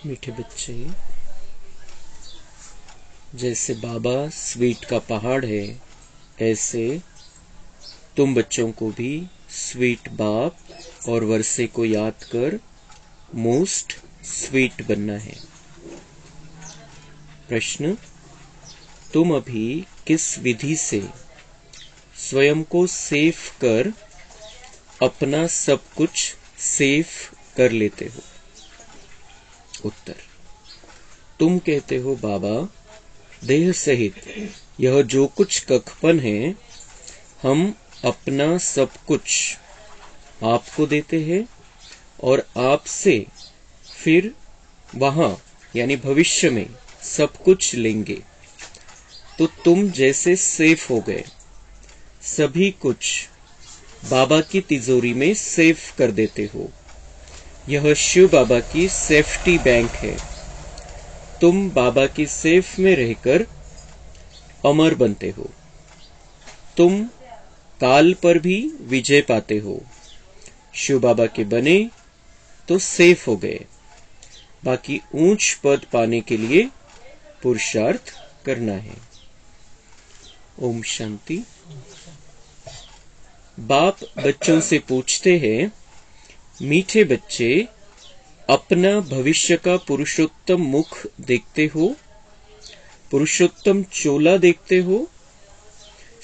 मीठे बच्चे, जैसे बाबा स्वीट का पहाड़ है, ऐसे तुम बच्चों को भी स्वीट बाप और वर्षे को याद कर मोस्ट स्वीट बनना है। प्रश्न, तुम अभी किस विधि से स्वयं को सेफ कर अपना सब कुछ सेफ कर लेते हो? उत्तर, तुम कहते हो बाबा देह सहित यह जो कुछ कखपन है, हम अपना सब कुछ आपको देते हैं और आपसे फिर वहां यानी भविष्य में सब कुछ लेंगे। तो तुम जैसे सेफ हो गए, सभी कुछ बाबा की तिजोरी में सेफ कर देते हो। यह शिव बाबा की सेफ्टी बैंक है। तुम बाबा की सेफ में रहकर अमर बनते हो। तुम काल पर भी विजय पाते हो। शिव बाबा के बने तो सेफ हो गए। बाकी ऊंच पद पाने के लिए पुरुषार्थ करना है। ओम शांति। बाप बच्चों से पूछते हैं, मीठे बच्चे, अपना भविष्य का पुरुषोत्तम मुख देखते हो? पुरुषोत्तम चोला देखते हो?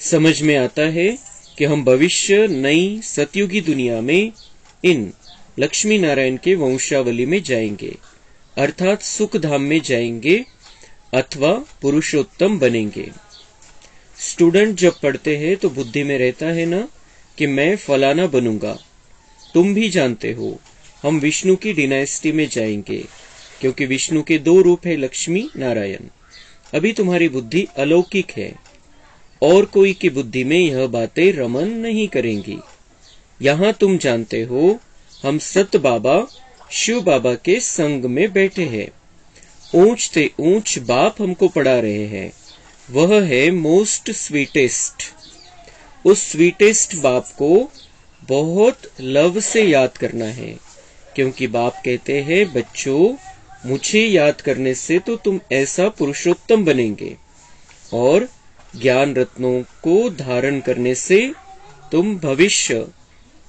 समझ में आता है कि हम भविष्य नई सतयुगी दुनिया में इन लक्ष्मी नारायण के वंशावली में जाएंगे, अर्थात सुख धाम में जाएंगे अथवा पुरुषोत्तम बनेंगे। स्टूडेंट जब पढ़ते हैं तो बुद्धि में रहता है ना कि मैं फलाना बनूंगा। तुम भी जानते हो हम विष्णु की डिनाइस्टी में जाएंगे, क्योंकि विष्णु के दो रूप है, लक्ष्मी नारायण। अभी तुम्हारी बुद्धि अलौकिक है और कोई की बुद्धि में यह बातें रमन नहीं करेंगी। यहाँ तुम जानते हो हम सत बाबा शिव बाबा के संग में बैठे हैं। ऊंच से ऊंच बाप हमको पढ़ा रहे हैं, वह है मोस्ट स्वीटेस्ट। उस स्वीटेस्ट बाप को बहुत लव से याद करना है, क्योंकि बाप कहते हैं बच्चों, मुझे याद करने से तो तुम ऐसा पुरुषोत्तम बनेंगे और ज्ञान रत्नों को धारण करने से तुम भविष्य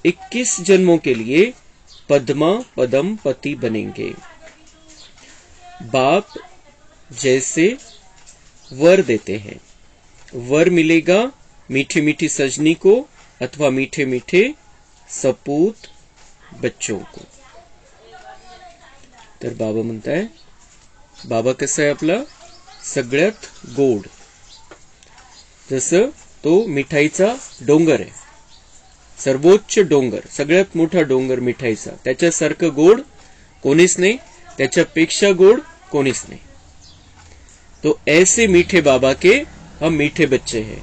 21 जन्मों के लिए पद्मा पदम पति बनेंगे। बाप जैसे वर देते हैं, वर मिलेगा मीठी मीठी सजनी को अथवा मीठे मीठे सपूत बच्चों को। तर बाबा म्हणताय, बाबा कसं आहे आपला सगळ्यात गोड, जसं तो मिठाईचा डोंगर आहे, सर्वोच्च डोंगर, सगळ्यात मोठा डोंगर मिठाईचा, त्याच्यासारखं गोड कोणीच नाही, त्याच्यापेक्षा गोड कोणीच नाही। तो ऐसे मीठे बाबा के हम मीठे बच्चे हैं।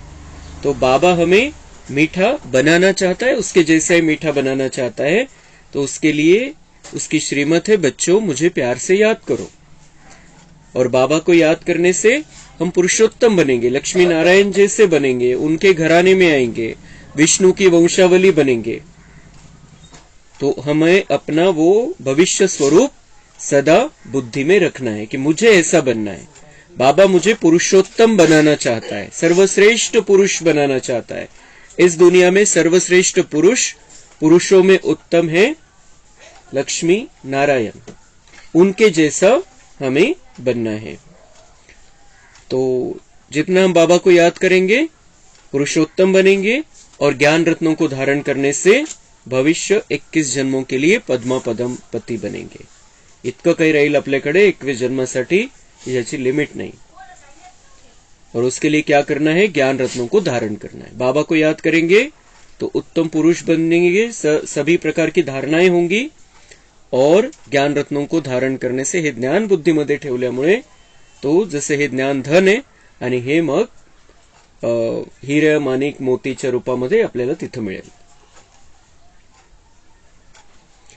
तो बाबा हमें मीठा बनाना चाहता है, उसके जैसा ही मीठा बनाना चाहता है। तो उसके लिए उसकी श्रीमत है, बच्चों मुझे प्यार से याद करो। और बाबा को याद करने से हम पुरुषोत्तम बनेंगे, लक्ष्मी नारायण जैसे बनेंगे, उनके घराने में आएंगे, विष्णु की वंशावली बनेंगे। तो हमें अपना वो भविष्य स्वरूप सदा बुद्धि में रखना है कि मुझे ऐसा बनना है। बाबा मुझे पुरुषोत्तम बनाना चाहता है, सर्वश्रेष्ठ पुरुष बनाना चाहता है। इस दुनिया में सर्वश्रेष्ठ पुरुष, पुरुषों में उत्तम है लक्ष्मी नारायण, उनके जैसा हमें बनना है। तो जितना हम बाबा को याद करेंगे पुरुषोत्तम बनेंगे और ज्ञान रत्नों को धारण करने से भविष्य 21 जन्मों के लिए पद्मा पदम पती बनेंगे। इतकं काही राहील आपल्याकडे 21 जन्मासाठी, याची लिमिट नहीं। और उसके लिए क्या करना है, ज्ञान रत्नों को धारण करना है। बाबा को याद करेंगे तो उत्तम पुरुष बनेंगे, सभी प्रकार की धारणाएं होंगी और ज्ञान रत्नों को धारण करने से हे ज्ञान बुद्धीमध्ये ठेवल्यामुळे तो जसे हे ज्ञान धन आहे आणि हे मग हिरे माणिक मोतीच्या रूपामध्ये आपल्याला तिथं मिळेल।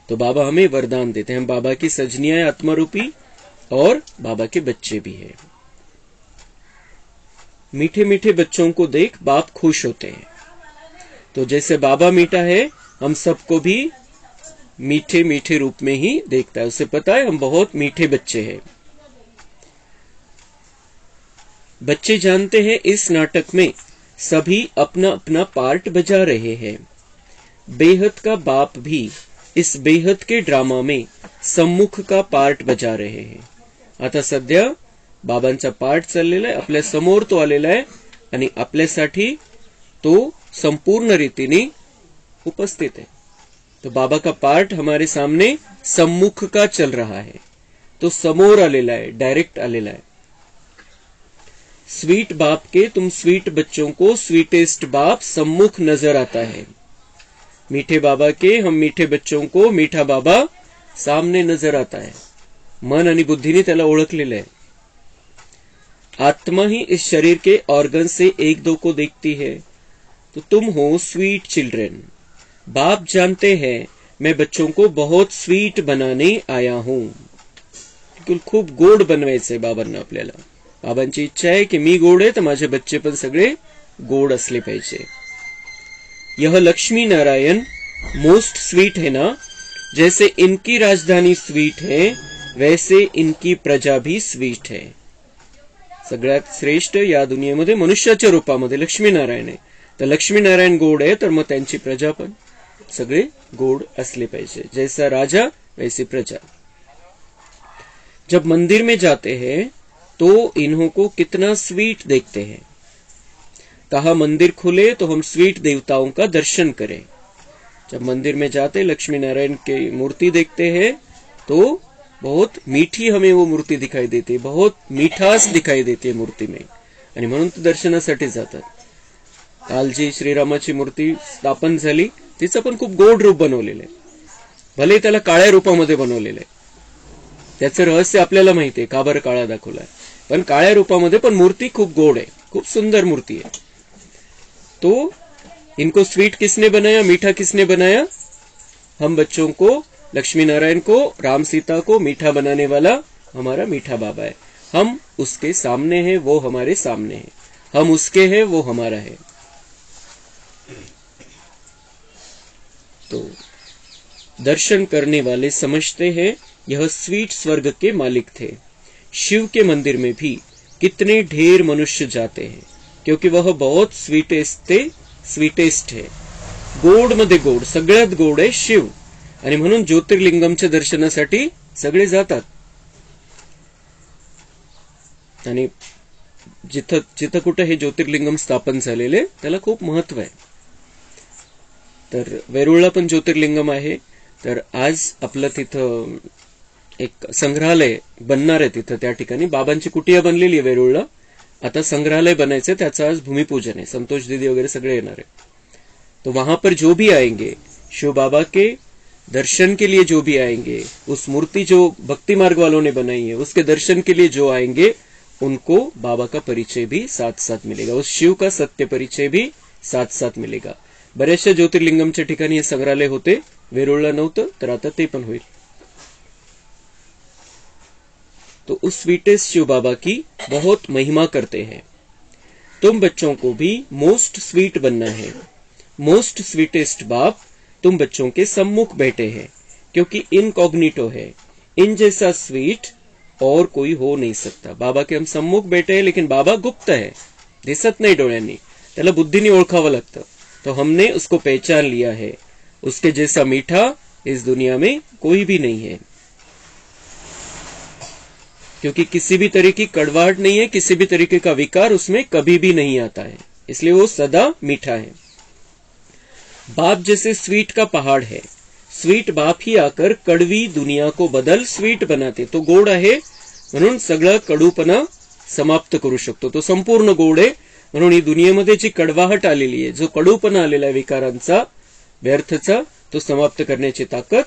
तो बाबा हमें वरदान देते हैं, हम बाबा की सजनियां हैं आत्मारूपी और बाबा के बच्चे भी हैं। मीठे मीठे बच्चों को देख बाप खुश होते हैं। तो जैसे बाबा मीठा है, हम सबको भी मीठे मीठे रूप में ही देखता है। उसे पता है हम बहुत मीठे बच्चे हैं। बच्चे जानते हैं इस नाटक में सभी अपना अपना पार्ट बजा रहे हैं। बेहद का बाप भी इस बेहद के ड्रामा में सम्मुख का पार्ट बजा रहे हैं। आता सध्या बाबांचा पार्ट चाललेला आहे, आपल्या समोर तो आलेला आहे आणि आपल्यासाठी तो संपूर्ण रीतीने उपस्थित है। तो बाबा का पार्ट हमारे सामने सम्मुख का चल रहा है, तो समोर आलेला है, डायरेक्ट आलेला है। स्वीट बाप के तुम स्वीट बच्चों को स्वीटेस्ट बाप सम्मुख नजर आता है। मीठे बाबा के हम मीठे बच्चों को मीठा बाबा सामने नजर आता है। मन आणि बुद्धीने त्याला ओळखलेलं आहे। आत्मा ही इस शरीर के ऑर्गन से एक दो को देखती है, तो तुम हो स्वीट चिल्ड्रन। बाप जानते हैं मैं बच्चों को बहुत स्वीट बनाने आया हूं। बिलकुल खूप गोड बनवायचंय बाबांना आपल्याला। बाबांची इच्छा आहे की मी गोड आहे तर माझे बच्चे पण सगळे गोड असले पाहिजे। यह लक्ष्मी नारायण मोस्ट स्वीट है ना, जैसे इनकी राजधानी स्वीट है वैसे इनकी प्रजा भी स्वीट है। सगळ्यात श्रेष्ठ या दुनियेमध्ये मनुष्याच्या रूपामध्ये लक्ष्मीनारायण आहे, तर लक्ष्मीनारायण गोड आहे तर मग त्यांची प्रजा पण सगळे गोड असले पाहिजे। जैसा राजा वैसी प्रजा। जब मंदिर में जाते हैं तो इन्हों को कितना स्वीट देखते हैं। कहा मंदिर खुले तो हम स्वीट देवताओं का दर्शन करें। जब मंदिर में जाते लक्ष्मी नारायण की मूर्ति देखते हैं तो बहुत मीठी हमें वो मूर्ति दिखाई देती है, बहुत मिठास दिखाई देती है मूर्ति में, आणि म्हणून तो दर्शनासाठी जातात। काल जी श्रीरामाची मूर्ती स्थापन झाली तिचं पण खूप गोड रूप बनवलेलं आहे, भले त्याला काळ्या रूपामध्ये बनवलेलं आहे। त्याचं रहस्य आपल्याला माहिती आहे, का बरं काळा दाखवलाय, पण काळ्या रूपामध्ये पण मूर्ति खूप गोड है, खूप सुंदर मूर्ति है। तो इनको स्वीट किसने बनाया, मीठा किसने बनाया? हम बच्चों को, लक्ष्मी नारायण को, राम सीता को मीठा बनाने वाला हमारा मीठा बाबा है। हम उसके सामने हैं, वो हमारे सामने है। हम उसके हैं, वो हमारा है। तो दर्शन करने वाले समझते हैं यह स्वीट स्वर्ग के मालिक थे। शिव के मंदिर में भी कितने ढेर मनुष्य जाते हैं, क्योंकि वह बहुत स्वीटेस्ट है। गोड मध्ये गोड, सगळ्यात गोड आहे शिव, आणि म्हणून ज्योतिर्लिंगमच्या दर्शनासाठी सगळे जातात। आणि जिथं कुठे हे ज्योतिर्लिंगम स्थापन झालेले त्याला खूप महत्व आहे। तर वेरूळला पण ज्योतिर्लिंगम आहे। तर आज आपलं तिथं एक संग्रहालय बनणार आहे, तिथं त्या ठिकाणी बाबांची कुटिया बनलेली आहे वेरूळला। आता संग्रहालय बनायचं, त्याचं आज भूमिपूजन है। संतोष दीदी वगैरह सगळे येणार है। तो वहां पर जो भी आएंगे, शिव बाबा के दर्शन के लिए जो भी आएंगे, उस मूर्ति जो भक्ति मार्ग वालों ने बनाई है उसके दर्शन के लिए जो आएंगे, उनको बाबा का परिचय भी साथ साथ मिलेगा, उस शिव का सत्य परिचय भी साथ साथ मिलेगा। बऱ्याचशा ज्योतिर्लिंगमच्या ठिकाणी हे संग्रहालय होते, वेरूळला नव्हतं, तर आता ते पण होईल। तो उस स्वीटेस्ट शिव बाबा की बहुत महिमा करते हैं। तुम बच्चों को भी मोस्ट स्वीट बनना है। मोस्ट स्वीटेस्ट बाप तुम बच्चों के सम्मुख बैठे हैं, क्योंकि इनकॉग्निटो है। इन जैसा स्वीट और कोई हो नहीं सकता। बाबा के हम सम्मुख बैठे हैं, लेकिन बाबा गुप्त है, दिसत नाही डोळ्यांनी, त्याला बुद्धीने ओळखावं लागतं। तो हमने उसको पहचान लिया है। उसके जैसा मीठा इस दुनिया में कोई भी नहीं है, क्योंकि किसी भी तरह की कड़वाहट नहीं है, किसी भी तरीके का विकार उसमें कभी भी नहीं आता है, इसलिए वो सदा मीठा है। बाप जैसे स्वीट का पहाड़ है। स्वीट बाप ही आकर कड़वी दुनिया को बदल स्वीट बनाते। तो गोड आहे म्हणून सगळं कडूपणा समाप्त करू शकतो, तो संपूर्ण गोड आहे म्हणून ही दुनियेमध्ये जी कडवाहट आलेली आहे, जो कडूपणा आलेला आहे विकारांचा, व्यर्थचा, तो समाप्त करण्याची ताकद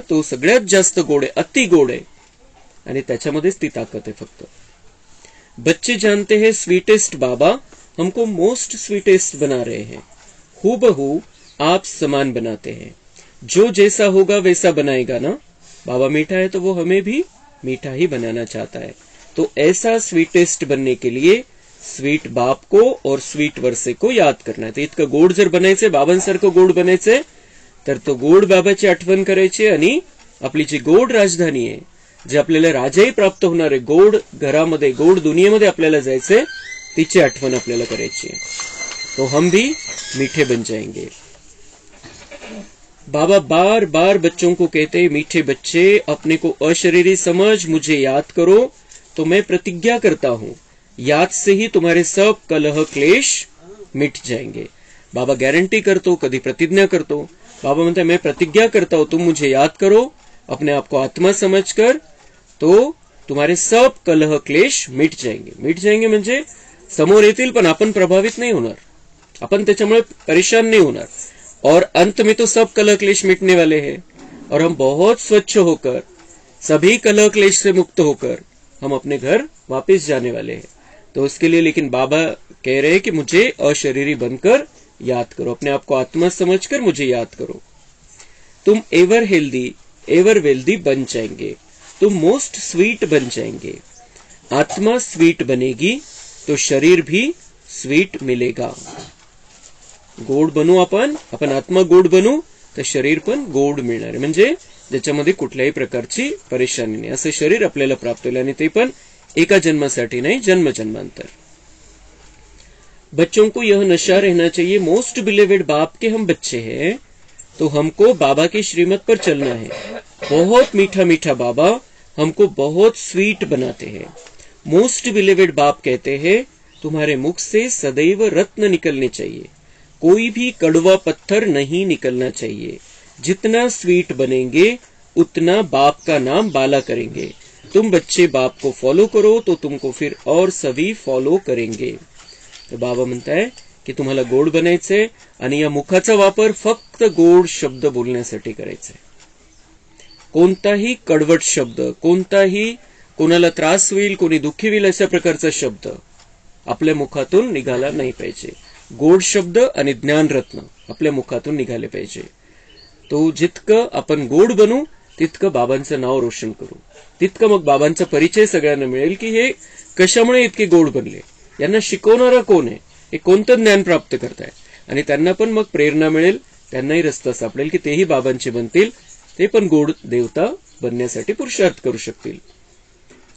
तो सगळ्यात जास्त गोड आहे, अति गोड आहे, आणि त्याच्यामध्येच ती ताकद आहे फक्त। बच्चे जानते हैं स्वीटेस्ट बाबा हमको मोस्ट स्वीटेस्ट बना रहे हैं। हूबहू आप समान बनाते हैं। जो जैसा होगा वैसा बनाएगा ना। बाबा मीठा है तो वो हमें भी मीठा ही बनाना चाहता है। तो ऐसा स्वीटेस्ट बनने के लिए स्वीट बाप को और स्वीट वर्षे को याद करना है। तो इतकं गोड जर बनायचंय, बाबांसारखं गोड बनायचंय, तर तो गोड बाबाची आठवण करायची आणि आपली जी गोड राजधानी आहे, जे आपल्याला राजाही प्राप्त होणार आहे, गोड घरामध्ये, गोड दुनियेमध्ये आपल्याला जायचंय, तिची आठवण आपल्याला करायची आहे. तो हम भी मीठे बन जाएंगे. बाबा बार बार बच्चों को कहते, मीठे बच्चे अपने को अशरीरी समझ, मुझे याद करो. तो मैं प्रतिज्ञा करता हूं, याद से ही तुम्हारे सब कलह क्लेश मिट जाएंगे. बाबा गॅरंटी करतो, कधी प्रतिज्ञा करतो. बाबा म्हणते, मैं प्रतिज्ञा करता हूं, तुम मुझे याद करो अपने आप को आत्मा समझकर, तो तुम्हारे सब कलह क्लेश मिट जाएंगे. मिट जाएंगे म्हणजे समोर येतील, पण आपण प्रभावित नाही होणार, अपन त्याच्यामुळे परेशान नहीं होना. और अंत में तो सब कलह क्लेश मिटने वाले हैं और हम बहुत स्वच्छ होकर, सभी कलह क्लेश से मुक्त होकर हम अपने घर वापस जाने वाले हैं. तो उसके लिए लेकिन बाबा कह रहे हैं कि मुझे अशरीरी बनकर याद करो, अपने आप को आत्मा समझकर मुझे याद करो. तुम एवर हेल्दी एवर वेल्दी बन जाएंगे, तुम मोस्ट स्वीट बन जाएंगे. आत्मा स्वीट बनेगी तो शरीर भी स्वीट मिलेगा. गोड बनू आपण आत्मा गोड बनू तर शरीर पण गोड मिळणार आहे, म्हणजे ज्याच्यामध्ये कुठल्याही प्रकारची परेशानी नाही, असं शरीर आपल्याला प्राप्त होईल, आणि ते पण एका जन्मासाठी नाही, जन्म जन्मांतर. बच्चों को यह नशा रहना चाहिए, मोस्ट बिलीवेड बाप के हम बच्चे हैं, तो हमको बाबा की श्रीमत पर चलना है. बहुत मीठा मीठा बाबा हमको बहुत स्वीट बनाते हैं. मोस्ट बिलीवेड बाप कहते हैं, तुम्हारे मुख से सदैव रत्न निकलने चाहिए, कोई भी कड़वा पत्थर नहीं निकलना चाहिए. जितना स्वीट बनेंगे उतना बाप का नाम बाला करेंगे. तुम बच्चे बाप को फॉलो करो तो तुमको फिर और सभी फॉलो करेंगे. तर बाबा म्हणताय की तुम्हाला गोड बनायचंय आणि या मुखाचा वापर फक्त गोड शब्द बोलण्यासाठी करायचंय. कोणताही कडवट शब्द, कोणताही कोणाला त्रास होईल, कोणी दुःखी होईल अशा प्रकारचा शब्द आपल्या मुखातून निघाला नाही पाहिजे. गोड शब्द आणि ज्ञानरत्न आपल्या मुखातून निघाले पाहिजे. तो जितकं आपण गोड बनू तितकं बाबांचं नाव रोशन करू, तितकं मग बाबांचा परिचय सगळ्यांना मिळेल की हे कशामुळे इतके गोड बनले, यांना शिकवणारा कोण आहे, हे कोणतं ज्ञान प्राप्त करताय, आणि त्यांना पण मग प्रेरणा मिळेल, त्यांनाही रस्ता सापडेल की तेही बाबांचे बनतील, ते पण गोड देवता बनण्यासाठी पुरुषार्थ करू शकतील.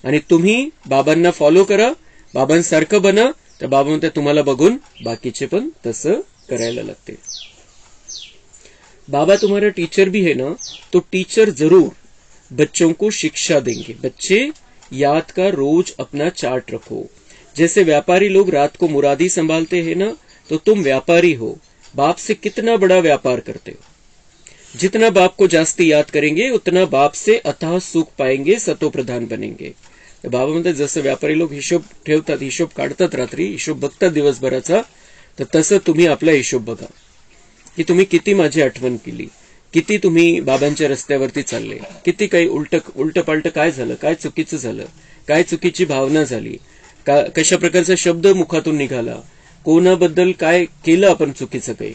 आणि तुम्ही बाबांना फॉलो करा, बाबांसारखं बना, तर बाबा म्हणतात तुम्हाला बघून बाकीचे पण तसं करायला लागते. बाबा तुम्हारा टीचर भी है ना, तो टीचर जरूर बच्चों को शिक्षा देंगे. बच्चे याद का रोज अपना चार्ट रखो. जैसे व्यापारी लोग रात को मुरादी संभालते हैं ना, तो तुम व्यापारी हो, बाप से कितना बड़ा व्यापार करते हो. जितना बाप को जास्ती याद करेंगे उतना बाप से अथाह सुख पाएंगे, सतो प्रधान बनेंगे. बाबा म्हणतात जसं व्यापारी लोक हिशोब ठेवतात, हिशोब काढतात, रात्री हिशोब बघतात दिवसभराचा, तर तसं तुम्ही आपला हिशोब बघा की तुम्ही किती माझी आठवण केली, किती तुम्ही बाबांच्या रस्त्यावरती चालले, किती काही उलट पालट काय झालं, काय चुकीचं झालं, काय चुकीची भावना झाली, कशा प्रकारचा शब्द मुखातून निघाला, कोणाबद्दल काय केलं आपण चुकीचं काही.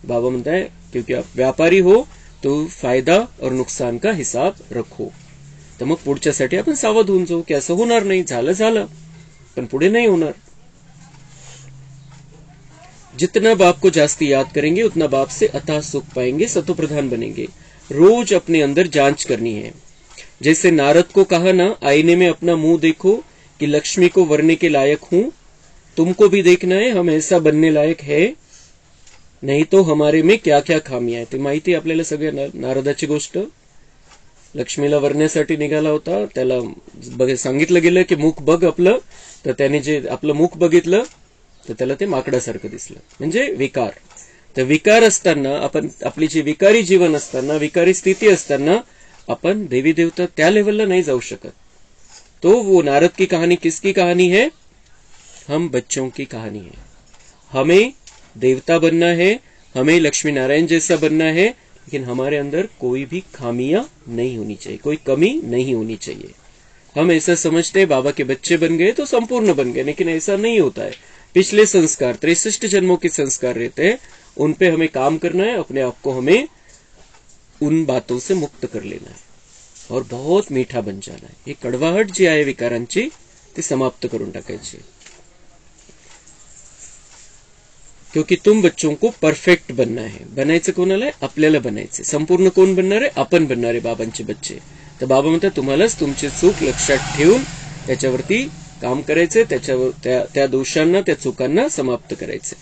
बाबा म्हणताय क्योंकि आप व्यापारी हो तो फायदा और नुकसान का हिसाब रखो. तर मग पुढच्यासाठी आपण सावध होऊन जाऊ की असं होणार नाही, झालं पण पुढे नाही होणार. जितना बाप को जास्ती याद करेंगे उतना बाप से अथाह सुख पाएंगे, सतो प्रधान बनेंगे. रोज अपने अंदर जांच करनी है. जैसे नारद को कहा ना, आईने में अपना मुंह देखो कि लक्ष्मी को वरने के लायक हूं, तुमको भी देखना है हम ऐसा बनने लायक है, नाही तो हमारे में क्या क्या खामियां आहेत. ते माहिती आपल्याला सगळ्या नारदाची गोष्ट. लक्ष्मीला वरण्यासाठी निघाला होता, त्याला सांगितलं गेलं की मुख बघ आपलं, तर त्याने जे आपलं मुख बघितलं तर त्याला ते माकडासारखं दिसलं, म्हणजे विकार. तर विकार असताना आपण, आपली जी विकारी जीवन असताना, विकारी स्थिती असताना अपन देवी देवता त्या लेवलला नहीं जाऊ शकत. तो वो नारद की कहानी किसकी कहानी है? हम बच्चों की कहानी है. हमें देवता बनना है, हमें लक्ष्मी नारायण जैसा बनना है, लेकिन हमारे अंदर कोई भी खामियां नहीं होनी चाहिए, कोई कमी नहीं होनी चाहिए. हम ऐसा समझते हैं बाबा के बच्चे बन गए तो संपूर्ण बन गए, लेकिन ऐसा नहीं होता है. पिछले संस्कार 63 जन्मों के संस्कार रहते हैं, उन पे हमें काम करना है, अपने आप को हमें उन बातों से मुक्त कर लेना है और बहुत मीठा बन जाना है. ये कड़वाहट जी आहे विकारांची ती समाप्त करून टाकायची. क्योंकि तुम बच्चों को परफेक्ट बनना है. बनायचं कोणाला आहे? आपल्याला बनायचे. संपूर्ण कोण बनणार आहे? आपण बनणार आहे बाबांचे बच्चे. तर बाबा म्हणतात तुम्हालाच तुमची चूक लक्षात ठेवून त्याच्यावरती काम करायचे, त्याच्यावर त्या दोषांना, त्या चुकांना समाप्त करायचे.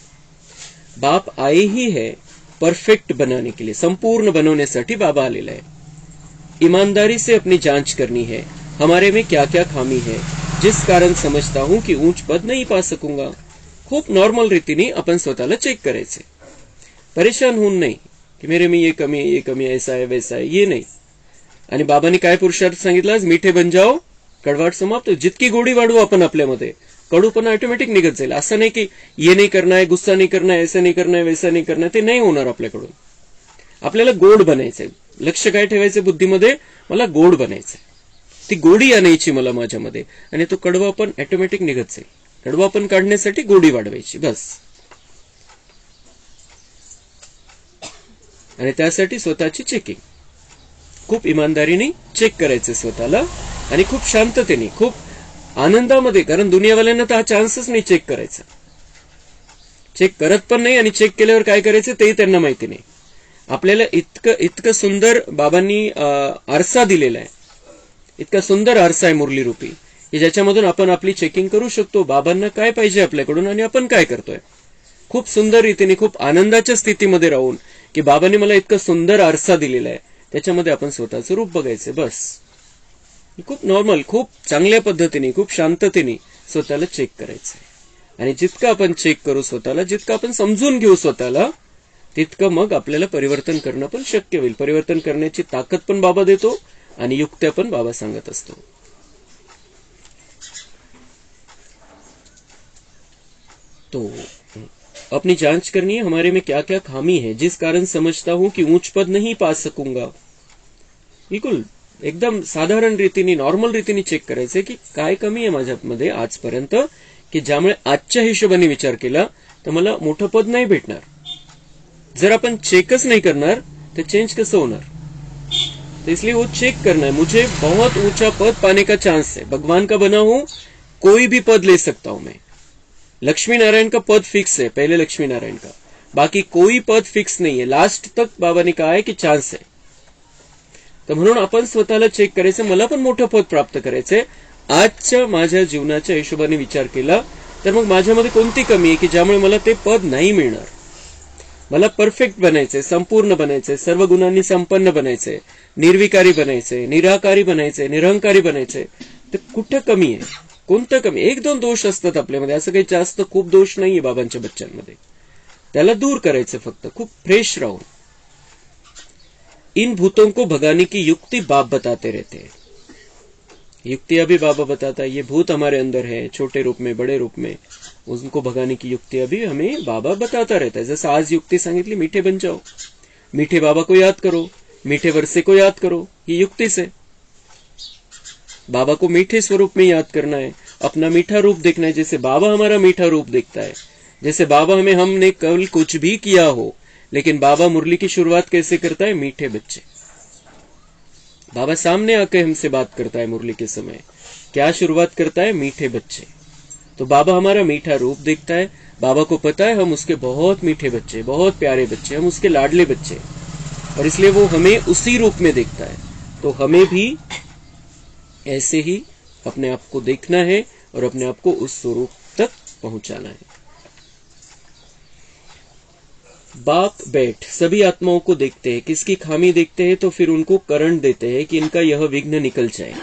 बाप आए ही है परफेक्ट बनाने के लिए, संपूर्ण बनवण्यासाठी बाबा आलेला आहे. ईमानदारी से अपनी जांच करनी है, हमारे में क्या क्या खामी है, जिस कारण समझता हूं कि ऊंच पद नहीं पा सकूंगा. खूप नॉर्मल रीतीने आपण स्वतःला चेक करायचे. परेशान होऊन नाही की मेरे में ये कमी है, ये कमी है, ऐसा है वैसा है, ये नाही. आणि बाबांनी काय पुरुषार्थ सांगितला? मीठे बन जाओ, कडवाट समाप्त. जितकी गोडी वाढवू आपण आपल्यामध्ये, कडूपणा ऑटोमॅटिक निघत जाईल. असं नाही की ये नाही करना है, गुस्सा नहीं करना है, ऐसा नहीं करना है, वैसा नहीं करना है, ते नाही होणार आपल्याकडून. आपल्याला गोड बनायचंय. लक्ष काय ठेवायचं बुद्धीमध्ये? मला गोड बनायचंय. ती गोडी आणायची मला माझ्यामध्ये, आणि तो कडवा पण ऑटोमॅटिक निघत जाईल. कडवा पण काढण्यासाठी गोडी वाढवायची बस. आणि त्यासाठी स्वतःची चेकिंग खूप इमानदारीने चेक करायचं स्वतःला, आणि खूप शांततेने, खूप आनंदामध्ये. कारण दुनियावाल्यांना तर हा चान्सच नाही चेक करायचा. चेक करत पण नाही, आणि चेक केल्यावर काय करायचं तेही त्यांना माहिती नाही. आपल्याला इतकं सुंदर बाबांनी आरसा दिलेला आहे. इतका सुंदर आरसा आहे मुरली रूपी, की ज्याच्यामधून आपण आपली चेकिंग करू शकतो. बाबांना काय पाहिजे आपल्याकडून आणि आपण काय करतोय. खूप सुंदर रीतीने, खूप आनंदाच्या स्थितीमध्ये राहून, की बाबांनी मला इतका सुंदर आरसा दिलेला आहे, त्याच्यामध्ये आपण स्वतःचं रूप बघायचं बस. खूप नॉर्मल, खूप चांगल्या पद्धतीने, खूप शांततेने स्वतःला चेक करायचंय. आणि जितकं आपण चेक करू स्वतःला, जितकं आपण समजून घेऊ स्वतःला, तितकं मग आपल्याला परिवर्तन करणं पण शक्य होईल. परिवर्तन करण्याची ताकद पण बाबा देतो, आणि युक्त्या पण बाबा सांगत असतो. तो अपनी जांच करनी है, हमारे में क्या क्या खामी है, जिस कारण समझता हूं कि ऊंच पद नहीं पा सकूंगा. बिलकुल एकदम साधारण रीतीने, नॉर्मल रीतीने चेक करायचंय की काय कमी आहे माझ्यामध्ये आजपर्यंत, की ज्यामुळे आजच्या हिशोबाने विचार केला तर मला मोठं पद नाही भेटणार. जर आपण चेकच नहीं करणार तो चेंज कैसे होणार. तो इसलिए वो चेक करना है. मुझे बहुत ऊंचा पद पाने का चांस है. भगवान का बना हूं, कोई भी पद ले सकता हूं मैं. लक्ष्मी नारायण का पद फिक्स है, पहले लक्ष्मी नारायण का. बाकी कोई पद फिक्स नहीं है. लास्ट तक बाबा ने कहा है की चान्स आहे. तर म्हणून आपण स्वतःला चेक करायचं, मला पण मोठं पद प्राप्त करायचंय. आजच्या माझ्या जीवनाच्या हिशोबाने विचार केला तर मग माझ्यामध्ये कोणती कमी आहे की ज्यामुळे मला ते पद नाही मिळणार. मला परफेक्ट बनायचंय, संपूर्ण बनायचंय, सर्व गुणांनी संपन्न बनायचंय, निर्विकारी बनायचंय, निराकारी बनायचंय, निरहंकारी बनायचंय. तर कुठं कमी आहे? कोणतं कमी? एक दोन दोष असतात आपल्यामध्ये, असं काही जास्त खूप दोष नाहीये बाबांच्या बच्चांमध्ये. त्याला दूर करायचं फक्त, खूप फ्रेश राहून. इन भूतों को भगाने की युक्ति बाप बताते रहते हैं. युक्तियां भी बाबा बताता है. ये भूत हमारे अंदर है, छोटे रूप में, बड़े रूप में, उनको भगाने की युक्तियां भी हमें बाबा बताता रहता है. जैसे आज युक्ति सांगितली, मीठे बन जाओ, मीठे बाबा को याद करो, मीठे वर्षे को याद करो. ये युक्ति से बाबा को मीठे स्वरूप में याद करना है, अपना मीठा रूप देखना है. जैसे बाबा हमारा मीठा रूप देखता है, जैसे बाबा हमने कल कुछ भी किया हो, लेकिन बाबा मुरली की शुरुआत कैसे करता है? मीठे बच्चे. बाबा सामने आके हमसे बात करता है मुरली के समय. क्या शुरुआत करता है? मीठे बच्चे. तो बाबा हमारा मीठा रूप देखता है. बाबा को पता है हम उसके बहुत मीठे बच्चे, बहुत प्यारे बच्चे, हम उसके लाडले बच्चे, और इसलिए वो हमें उसी रूप में देखता है. तो हमें भी ऐसे ही अपने आप को देखना है और अपने आप को उस स्वरूप तक पहुंचाना है. बाप बैठ सभी आत्माओं को देखते हैं, किसकी खामी देखते हैं तो फिर उनको करंट देते हैं की इनका यह विघ्न निकल जाए.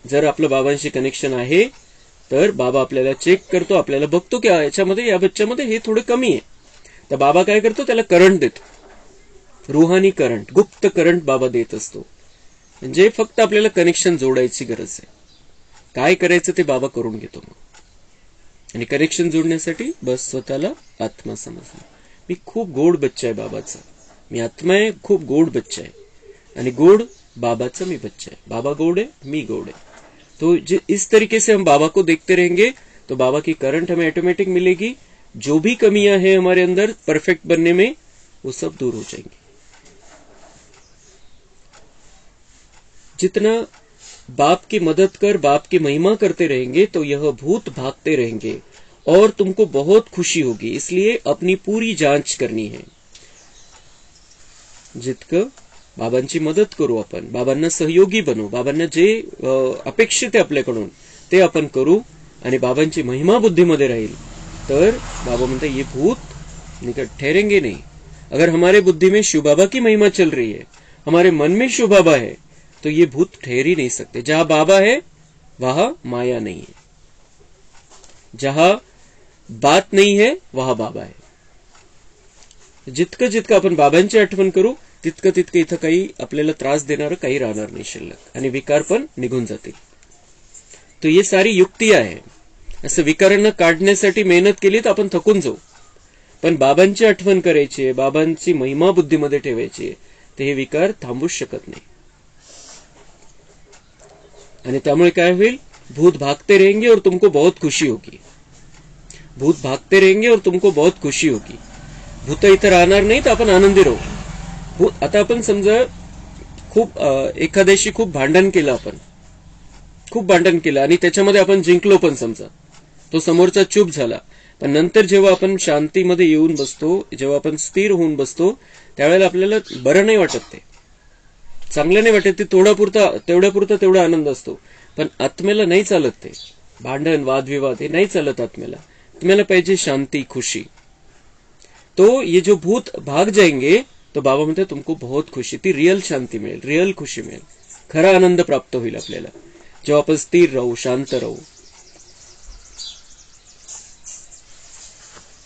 जर आपलं बाबांशी कनेक्शन आहे तर बाबा आपल्याला चेक करतो, आपल्याला बघतो की याच्यामध्ये, या बच्च्यामध्ये हे थोडं कमी आहे. तर बाबा काय करतो? त्याला करंट देतो. रूहानी करंट, गुप्त करंट बाबा देत असतो. म्हणजे फक्त आपल्याला कनेक्शन जोडायची गरज आहे. काय करायचं ते बाबा करून घेतो मग. आणि कनेक्शन जोडण्यासाठी बस स्वतःला आत्मा समजणं. मी खूप गोड बच्चा आहे बाबाचा, मी आत्मा आहे, खूप गोड बच्चा आहे, आणि गोड बाबाचा मी बच्चा है. बाबा गोड है, मी गोड है. तो इस तरीके से हम बाबा को देखते रहेंगे तो बाबा की करंट हमें ऑटोमेटिक मिलेगी. जो भी कमियां हैं हमारे अंदर परफेक्ट बनने में, वो सब दूर हो जाएंगी. जितना बाप की मदद कर बाप की महिमा करते रहेंगे तो यह भूत भागते रहेंगे और तुमको बहुत खुशी होगी, इसलिए अपनी पूरी जांच करनी है. जितकं बाबांची मदत करू आपण, बाबांना सहयोगी बनू, बाबांना जे अपेक्षित आहे आपल्याकडून ते आपण करू आणि बाबांची महिमा बुद्धीमध्ये राहील तर बाबा म्हणते ये भूत निकट ठहरेंगे नहीं. अगर हमारे बुद्धि में शिव बाबा की महिमा चल रही है, हमारे मन में शिव बाबा है, तो ये भूत ठहर ही नहीं सकते. जहां बाबा है वहां माया नहीं है, जहां बात नहीं है वहां बाबा है. जितकं जितकं आपण बाबांची आठवण करू तितकं तितकं इथं काही आपल्याला त्रास देणारं काही राहणार नाही शिल्लक, आणि विकार पण निघून जातील. तो ये सारी युक्ती आहे. असं विकारांना काढण्यासाठी मेहनत केली तर आपण थकून जाऊ, पण बाबांची आठवण करायची, बाबांची महिमा बुद्धीमध्ये ठेवायची, तर हे विकार थांबूच शकत नाही. आणि त्यामुळे काय होईल, भूत भागते रहेंगे और तुमको बहुत खुशी होगी. भूत भागते रहेंगे और तुमको बहुत खुशी होगी. भूत इथं राहणार नाही तर आपण आनंदी राहू. आता आपण समजा खूप एखाद्याशी खूप भांडण केलं, आपण खूप भांडण केलं आणि त्याच्यामध्ये आपण जिंकलो पण, समजा तो समोरचा चूप झाला, पण नंतर जेव्हा आपण शांतीमध्ये येऊन बसतो, जेव्हा आपण स्थिर होऊन बसतो, त्यावेळेला आपल्याला बरं नाही वाटत, ते चांगलं नाही वाटत, ते तेवढ्यापुरता तेवढा आनंद असतो. पण आत्म्याला नाही चालत ते भांडण वादविवाद, हे नाही चालत आत्म्याला. आत्म्याला पाहिजे शांती, खुशी. तो ये जो भूत भाग जाएंगे तो बाबा म्हणते तुमको बहुत खुशी, ती रियल शांती मिळेल, रियल खुशी मिळेल, खरा आनंद प्राप्त होईल आपल्याला जेव्हा आपण स्थिर राहू, शांत राहू.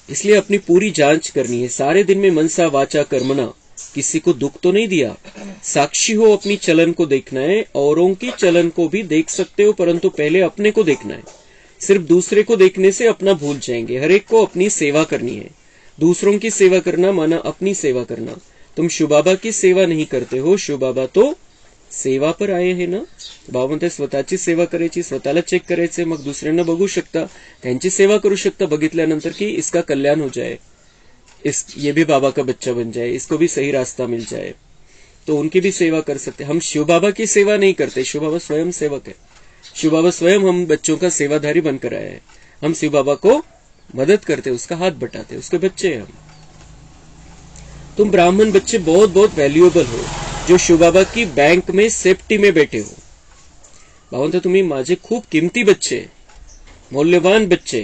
इसलिए अपनी पूरी जांच करनी है. सारे दिन में मनसा वाचा कर्मणा किसी को दुख तो नहीं दिया. साक्षी हो, अपनी चलन को देखना है. औरों की चलन को भी देख सकते हो, परंतु पहले अपने को देखना है. सिर्फ दूसरे को देखने से अपना भूल जाएंगे. हर एक को अपनी सेवा करनी है. दूसरों की सेवा करना माना अपनी सेवा करना. तुम शिव बाबा की सेवा नहीं करते हो, शिव बाबा तो सेवा पर आए है ना. बाबा म्हणते स्वतःची सेवा करायची, स्वतःला चेक करायचे, मग दुसऱ्यांना बघू शकता, त्यांची सेवा करू शकता, बघितल्यानंतर की इसका कल्याण हो जाए, ये भी बाबा का बच्चा बन जाए, इसको भी सही रास्ता मिल जाए, तो उनकी भी सेवा कर सकते. हम शिव बाबा की सेवा नहीं करते, शिव बाबा स्वयं सेवक है. शिव बाबा स्वयं हम बच्चों का सेवाधारी बनकर आए हैं. हम शिव बाबा को मदद करते, उसका हाथ बटाते, उसके बच्चे हैं हम. तुम ब्राह्मण बच्चे बहुत बहुत वैल्यूएबल हो, जो शिव बाबा की बैंक में सेफ्टी में बैठे हो. बाबा तुम्ही माझे खूप किमती बच्चे, मौल्यवान बच्चे,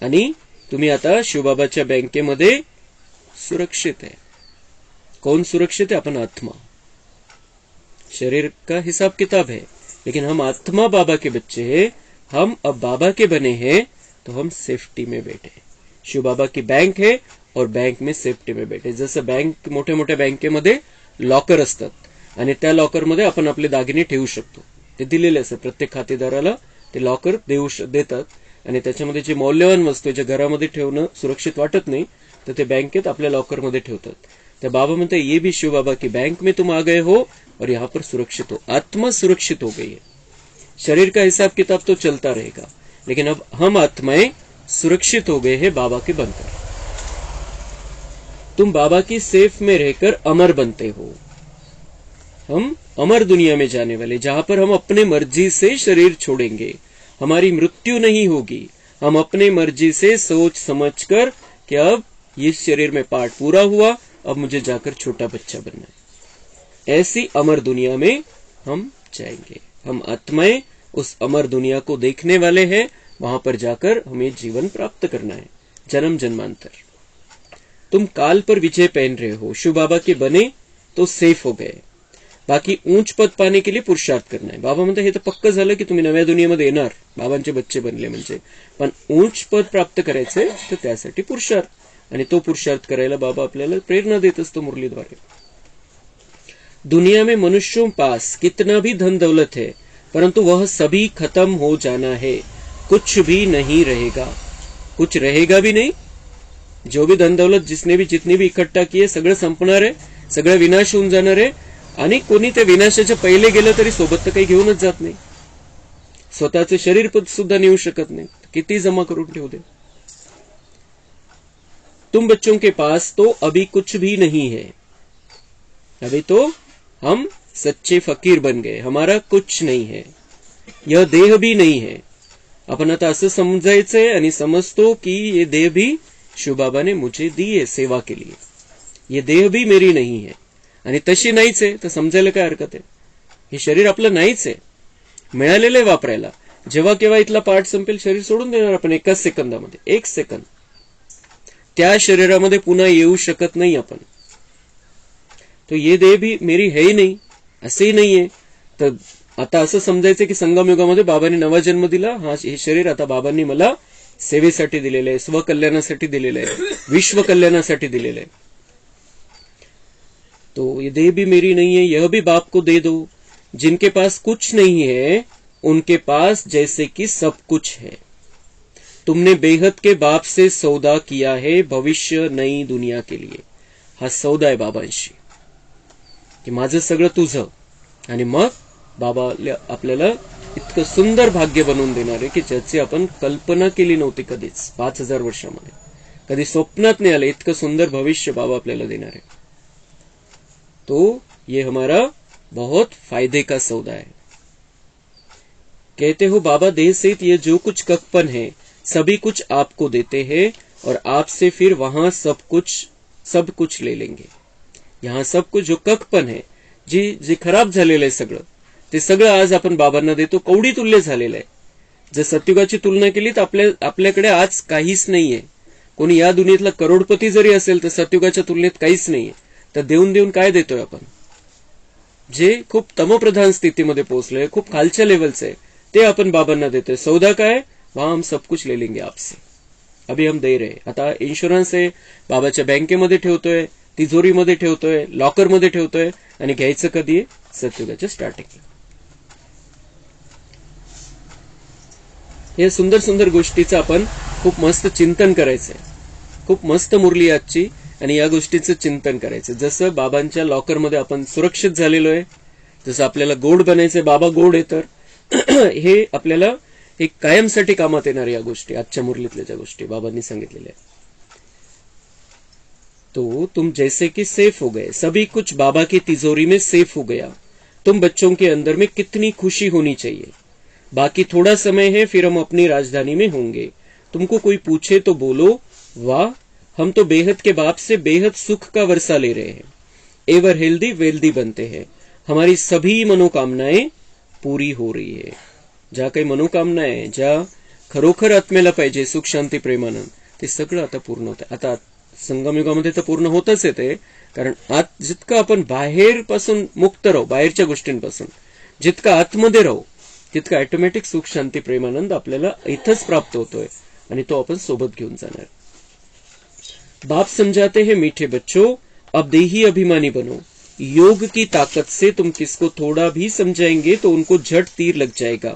आणि तुम्ही आता शिवबाबाच्या बँकेमध्ये सुरक्षित है. कौन सुरक्षित है? अपन आत्मा. शरीर का हिसाब किताब है, लेकिन हम आत्मा बाबा के बच्चे हैं. हम अब बाबा के बने हैं, तो हम सेफ्टी में बैठे. शिव बाबा की बैंक है और बैंक में सेफ्टी में बैठे. जसं बँक, मोठ्या मोठ्या बँकेमध्ये लॉकर असतात आणि त्या लॉकरमध्ये आपण आपले दागिने ठेवू शकतो. ते दिलेले असतात प्रत्येक खातेदाराला, ते लॉकर देतात, आणि त्याच्यामध्ये जे मौल्यवान वस्तू जे घरामध्ये ठेवणं सुरक्षित वाटत नाही, तर ते बँकेत आपल्या लॉकरमध्ये ठेवतात. तर बाबा म्हणते ये भी शिव बाबा की बैंक में तुम आ गए हो और यहाँ पर सुरक्षित हो. आत्मा सुरक्षित हो गई है. शरीर का हिसाब किताब तो चलता रहेगा, लेकिन अब हम आत्माएं सुरक्षित हो गए हैं बाबा के बनकर. तुम बाबा की सेफ में रहकर अमर बनते हो. हम अमर दुनिया में जाने वाले, जहां पर हम अपने मर्जी से शरीर छोड़ेंगे. हमारी मृत्यु नहीं होगी. हम अपने मर्जी से सोच समझकर कि अब इस शरीर में पार्ट पूरा हुआ, अब मुझे जाकर छोटा बच्चा बनना है, ऐसी अमर दुनिया में हम जाएंगे. हम आत्माएं उस अमर दुनिया को देखने वाले हैं. वहां पर जाकर हमें जीवन प्राप्त करना है, जन्म जन्मांतर. तुम काल पर विजय पहन रहे हो. शिव बाबा के बने तो सेफ हो गए. बाकी उंच पद पाने के लिए पुरुषार्थ करना है. बाबा म्हणतात हे तर पक्क झालं की तुम्ही नव्या दुनियेमध्ये येणार, बाबांचे बच्चे बनले म्हणजे. पण उंच पद प्राप्त करायचंय तर त्यासाठी पुरुषार्थ, आणि तो पुरुषार्थ करायला बाबा आपल्याला प्रेरणा देत असतो मुरलीद्वारे. दुनिया में मनुष्यों पास कितना भी धन दौलत है, परंतु वह सभी खत्म हो जाना है. कुछ भी नहीं रहेगा, कुछ रहेगा भी नहीं. जो भी धन दौलत जिसने भी जितनी भी इकट्ठा की आहे सगळं संपणार आहे, सगळं विनाश होऊन जाणार आहे. आणि कोणी त्या विनाशाच्या पहिले गेलं तरी सोबत तर काही घेऊनच जात नाही. स्वतःचे शरीर सुद्धा नेऊ शकत नाही, किती जमा करून ठेवू दे. तुम बच्चों के पास तो अभी कुछ भी नहीं है. अभी तो हम सच्चे फकीर बन गए, हमारा कुछ नहीं है. यह देह भी नहीं है. आपण आता असं समजायचंय आणि समजतो की ये देह भी शिवबाबा ने मुझे दी है सेवा के लिए, ये देह भी मेरी नहीं है. आणि तशी नाहीच आहे तर समजायला काय हरकत आहे. हे शरीर आपलं नाहीच आहे, मिळालेलं आहे वापरायला. जेव्हा केव्हा इथला पार्ट संपेल शरीर सोडून देणार आपण एकाच सेकंदामध्ये. 1 सेकंद त्या शरीरामध्ये पुन्हा येऊ शकत नाही आपण. तो ये देह भी मेरी है ही नाही असंही नाहीये. तर आता असं समजायचं की संगम युगामध्ये बाबांनी नवा जन्म दिला. हा हे शरीर आता बाबांनी मला सेवेसाठी दिलेलं आहे, स्वकल्याणासाठी दिलेलं आहे, विश्व कल्याणासाठी दिलेलं आहे. तो ये देह भी मेरी नहीं है, यह भी बाप को दे दो. जिनके पास कुछ नहीं है उनके पास जैसे कि सब कुछ है. तुमने बेहद के बाप से सौदा किया है भविष्य नई दुनिया के लिए. हा सौदा आहे बाबांशी की माझं सगळं तुझं. आणि मग बाबा आपल्याला इतकं सुंदर भाग्य बनवून देणार आहे की ज्याची आपण कल्पना केली नव्हती कधीच. 5000 वर्षामध्ये कधी स्वप्नात नहीं आले इतकं सुंदर भविष्य बाबा आपल्याला देणार आहे. तो ये हमारा बहुत फायदे का सौदा है. कहते हो बाबा देह सहित ये जो कुछ ककपन है सभी कुछ आपको देते हैं और आपसे फिर वहां सब कुछ ले लेंगे. यहाँ सब कुछ जो ककपन है जे खराब झालेलं आहे सगळं ते सगळं आज आपण बाबांना देतो. कवडी तुल्य झालेलं आहे. जर सत्युगाची तुलना केली तर आपल्याकडे आज काहीच नाहीये. कोणी या दुनियेतला करोडपती जरी असेल तर सत्युगाच्या तुलनेत काहीच नाहीये. तर देऊन देऊन काय देतोय आपण. जे खूप तमप्रधान स्थितीमध्ये पोहोचले, खूप खालच्या लेवलचे आहे, ते आपण बाबांना देतोय. सौदा काय, वहां हम सब कुछ ले लेंगे आपसे. अभी हम दे रहे. आता इन्शुरन्स आहे, बाबाच्या बँकेमध्ये ठेवतोय, तिजोरीमध्ये ठेवतोय, लॉकरमध्ये ठेवतोय आणि घ्यायचं कधी आहे, सत्युगाच्या स्टार्टिंगला. हे सुंदर सुंदर गोष्टीचं आपण खूप मस्त चिंतन करायचंय. खूप मस्त मुरली आजची आणि या गोष्टीचं चिंतन करायचं. जसं बाबांच्या लॉकरमध्ये आपण सुरक्षित झालेलो आहे, जसं आपल्याला गोड बनायचंय, बाबा गोड आहे, तर हे आपल्याला एक कायमसाठी कामात येणार या गोष्टी, आजच्या मुरलीतल्या ज्या गोष्टी बाबांनी सांगितलेल्या आहेत. तो तुम जैसे कि सेफ हो गए, सभी कुछ बाबा की तिजोरी में सेफ हो गया. तुम बच्चों के अंदर में कितनी खुशी होनी चाहिए. बाकी थोड़ा समय है फिर हम अपनी राजधानी में होंगे. तुमको कोई पूछे तो बोलो वाह, हम तो बेहद के बाप से बेहद सुख का वर्षा ले रहे हैं. एवर हेल्दी वेल्दी बनते हैं. हमारी सभी मनोकामनाएं पूरी हो रही है. ज्या काही मनोकामना आहे, ज्या खरोखर आत्म्याला पाहिजे, सुख शांती प्रेमानंद, ते सगळं आता पूर्ण होतं. आता संगमयुगामध्ये तर पूर्ण होतच येते. कारण आत जितकं आपण बाहेर पासून मुक्त राहू, बाहेरच्या गोष्टींपासून जितकं आतमध्ये राहू, तितकं ऑटोमॅटिक सुख शांती प्रेमानंद आपल्याला इथंच प्राप्त होतोय आणि तो आपण सोबत घेऊन जाणार. बाप समझाते हैं मीठे बच्चों, अब देही अभिमानी बनो. योग की ताकत से तुम किसको थोड़ा भी समझाएंगे तो उनको झट तीर लग जाएगा.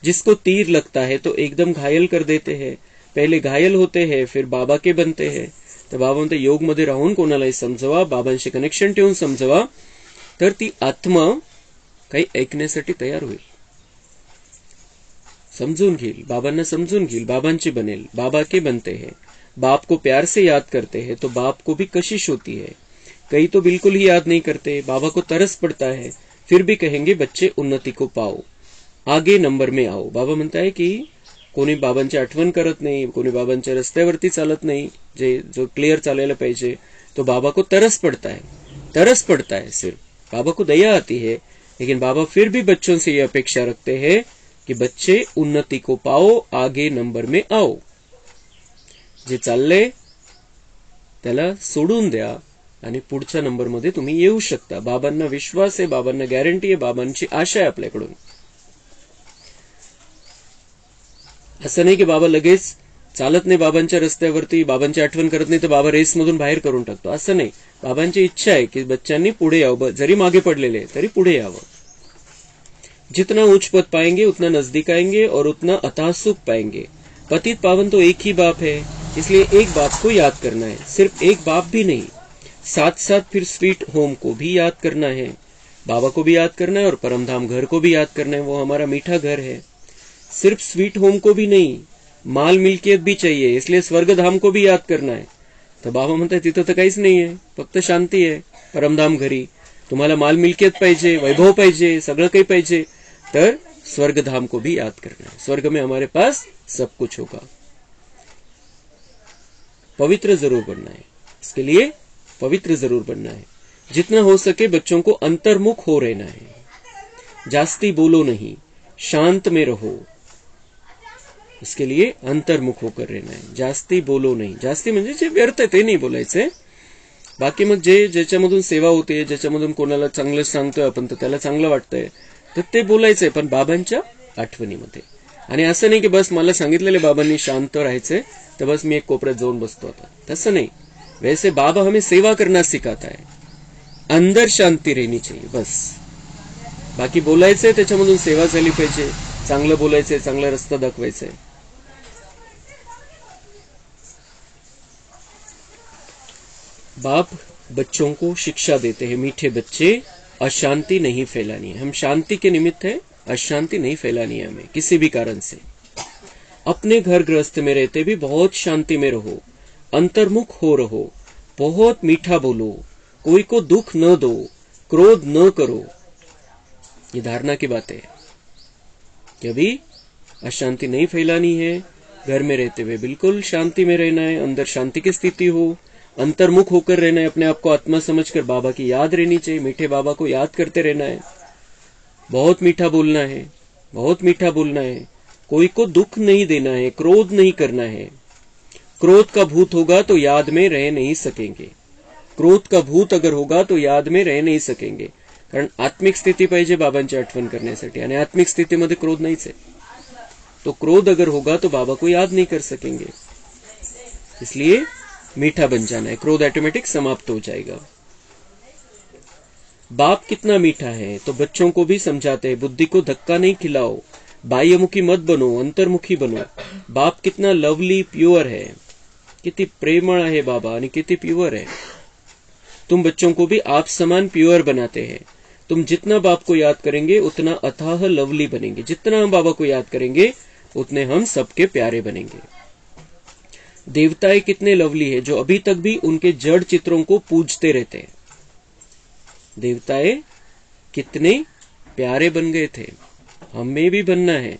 जिसको तीर लगता है तो एकदम घायल कर देते हैं. पहले घायल होते हैं फिर बाबा के बनते हैं. तर बाबा म्हणते योग मध्ये राहून कोणालाही समजवा, बाबांशी कनेक्शन ठेवून समजवा, तर ती आत्मा काही ऐकण्यासाठी तयार होईल, समजून घेईल, बाबांना समजून घेईल, बाबांची बनेल. बाबा के बनते हैं. बाप को प्यार से याद करते हैं तो बाप को भी कशिश होती है. कई तो बिल्कुल ही याद नहीं करते, बाबा को तरस पड़ता है, फिर भी कहेंगे बच्चे उन्नति को पाओ, आगे नंबर में आओ. बाबा म्हणता है की कोणी बाबांची आठवण करत नाही, कोणी बाबांच्या रस्त्यावरती चालत नाही, जो क्लियर चालायला पाहिजे, तो बाबा को तरस पड़ता है. सिर्फ बाबा को दया आती है, लेकिन बाबा फिर भी बच्चों से ये अपेक्षा रखते हैं कि बच्चे उन्नति को पाओ, आगे नंबर में आओ. जे चाललंय त्याला सोडून द्या आणि पुढच्या नंबरमध्ये तुम्ही येऊ शकता. बाबांना विश्वास आहे, बाबांना गॅरंटी आहे, बाबांची आशा आहे आपल्याकडून. असं नाही की बाबा लगेच चालत नाही बाबांच्या रस्त्यावरती, बाबांची आठवण करत नाही तर बाबा रेसमधून बाहेर करून टाकतो, असं नाही. बाबांची इच्छा आहे की बच्चांनी पुढे यावं, जरी मागे पडलेले तरी पुढे यावं. जितना उच्च पद पाएंगे उतना नजदीक आएंगे और उतना अथाह सुख पाएंगे. पतित पावन तो एक ही बाप है, इसलिए एक बाप को याद करना है. सिर्फ एक बाप भी नहीं, साथ साथ फिर स्वीट होम को भी याद करना है, बाबा को भी याद करना है और परमधाम घर को भी याद करना है. वो हमारा मीठा घर है. सिर्फ स्वीट होम को भी नहीं, माल मिल्कियत भी चाहिए, इसलिए स्वर्गधाम को भी याद करना है. तर बाबा म्हणतात तिथं तर काहीच नाहीये, फक्त शांती आहे. परमधाम घरी तुम्हाला माल मिल्कियत पाहिजे, वैभव पाहिजे, सगळं काही पाहिजे, तर स्वर्ग धाम को भी याद करना है। स्वर्ग में हमारे पास सब कुछ होगा। पवित्र जरूर बनना है, इसके लिए पवित्र जरूर बनना है। जितना हो सके बच्चों को अंतर्मुख हो रहना है। जास्ती बोलो नहीं, शांत में रहो, इसके लिए अंतर्मुख होकर रहना है। जास्ती बोलो नाही, जास्ती म्हणजे जे व्यर्थ आहे ते नाही बोलायचंय. बाकी मग जे ज्याच्यामधून सेवा होते, ज्याच्यामधून कोणाला चांगलं सांगतोय आपण तर त्याला चांगलं वाटतंय तर ते बोलायचंय, पण बाबांच्या आठवणीमध्ये. आणि असं नाही की बस मला सांगितलेले बाबांनी शांत राहायचंय तर बस मी एक कोपऱ्यात जाऊन बसतो आता, तसं नाही. वैसे बाबा हमें सेवा करना सिखाता है, अंदर शांती रहनी चाहिए बस. बाकी बोलायचंय त्याच्यामधून सेवा झाली पाहिजे, चांगलं बोलायचंय, चांगला रस्ता दाखवायचंय. बाप बच्चों को शिक्षा देते हैं, मीठे बच्चे अशांति नहीं फैलानी है. हम शांति के निमित्त है, अशांति नहीं फैलानी है हमें किसी भी कारण से. अपने घर गृहस्थ में रहते भी बहुत शांति में रहो, अंतर्मुख हो रहो, बहुत मीठा बोलो, कोई को दुख न दो, क्रोध न करो. ये धारणा की बात है कि अभी अशांति नहीं फैलानी है. घर में रहते हुए बिल्कुल शांति में रहना है, अंदर शांति की स्थिति हो, अंतर्मुख होकर रहना है, अपने आप को आत्मा समझकर बाबा की याद रहनी चाहिए, मीठे बाबा को याद करते रहना है. बहुत मीठा बोलना है, बहुत मीठा बोलना है, कोई को दुख नहीं देना है, क्रोध नहीं करना है. क्रोध का भूत होगा तो याद में रह नहीं सकेंगे. क्रोध का भूत अगर होगा तो याद में रह नहीं सकेंगे. कारण आत्मिक स्थिती पाहिजे बाबांची आठवण करण्यासाठी, आणि आत्मिक स्थितीमध्ये क्रोध नाहीच आहे. तो क्रोध अगर होगा तो बाबा को याद नहीं कर सकेंगे. इसलिए मीठा बन जाना है, क्रोध ऑटोमेटिक समाप्त हो जाएगा. बाप कितना मीठा है तो बच्चों को भी समझाते हैं, बुद्धि को धक्का नहीं खिलाओ, बाह्यमुखी मत बनो, अंतर्मुखी बनो. बाप कितना लवली प्युअर है, किती प्रेमळ आहे बाबा आणि किती प्युअर है. तुम बच्चों को भी आप समान प्योर बनाते हैं. तुम जितना बाप को याद करेंगे उतना अथाह लवली बनेंगे. जितना हम बाबा को याद करेंगे उतने हम सबके प्यारे बनेंगे. देवताएं कितने लवली है जो अभी तक भी उनके जड़ चित्रों को पूजते रहते हैं. देवताएं कितने प्यारे बन गए थे, हमें भी बनना है.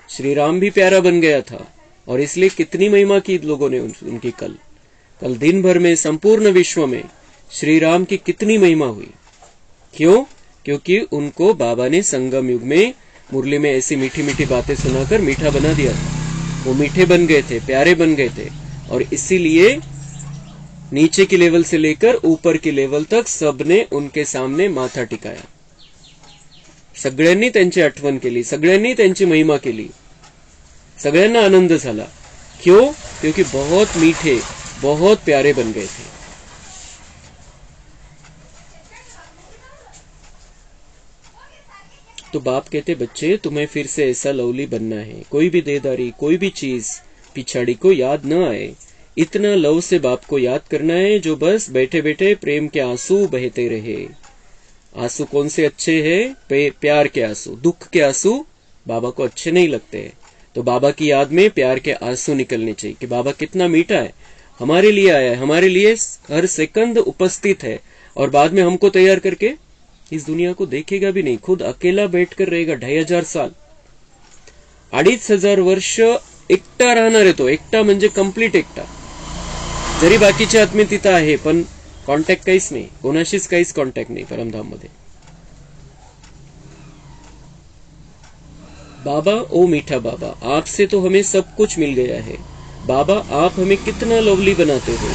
श्री राम भी प्यारा बन गया था और इसलिए कितनी महिमा की लोगों ने उनकी. कल दिन भर में संपूर्ण विश्व में श्री राम की कितनी महिमा हुई. क्यों? क्योंकि उनको बाबा ने संगम युग में मुरली में ऐसी मीठी मीठी बातें सुनाकर मीठा बना दिया था. वो मीठे बन गए थे, प्यारे बन गए थे, और इसीलिए नीचे की लेवल से लेकर ऊपर की लेवल तक सबने उनके सामने माथा टिकाया. सगळ्यांनी त्यांची आठवण केली, सगळ्यांनी त्यांची महिमा केली, सगळ्यांना आनंद झाला. क्यों? क्योंकि बहुत मीठे, बहुत प्यारे बन गए थे. तो बाप कहते, बच्चे तुम्हें फिर से ऐसा लवली बनना है. कोई भी देदारी, कोई भी चीज पिछाड़ी को याद न आए. इतना लव से बाप को याद करना है जो बस बैठे बैठे प्रेम के आंसू बहते रहे. आंसू कौन से अच्छे हैं? प्यार के आंसू. दुख के आंसू बाबा को अच्छे नहीं लगते हैं. तो बाबा की याद में प्यार के आंसू निकलने चाहिए कि बाबा कितना मीठा है, हमारे लिए आया है, हमारे लिए हर सेकंड उपस्थित है, और बाद में हमको तैयार करके इस दुनिया को देखेगा भी नहीं. खुद अकेला बैठकर रहेगा 2500 साल, 2500 वर्ष एकटा राहणार आहे. तो एकटा म्हणजे कम्प्लीट एकटा. जरी बाकीचे आत्मे तिथं आहे पण कॉन्टॅक्ट काहीच नाही, कोणाशीच काहीच कॉन्टॅक्ट नाही परमधाम मध्ये. बाबा ओ मीठा बाबा, आपसे तो हमें सब कुछ मिल गया है. बाबा आप हमें कितना लवली बनाते हो.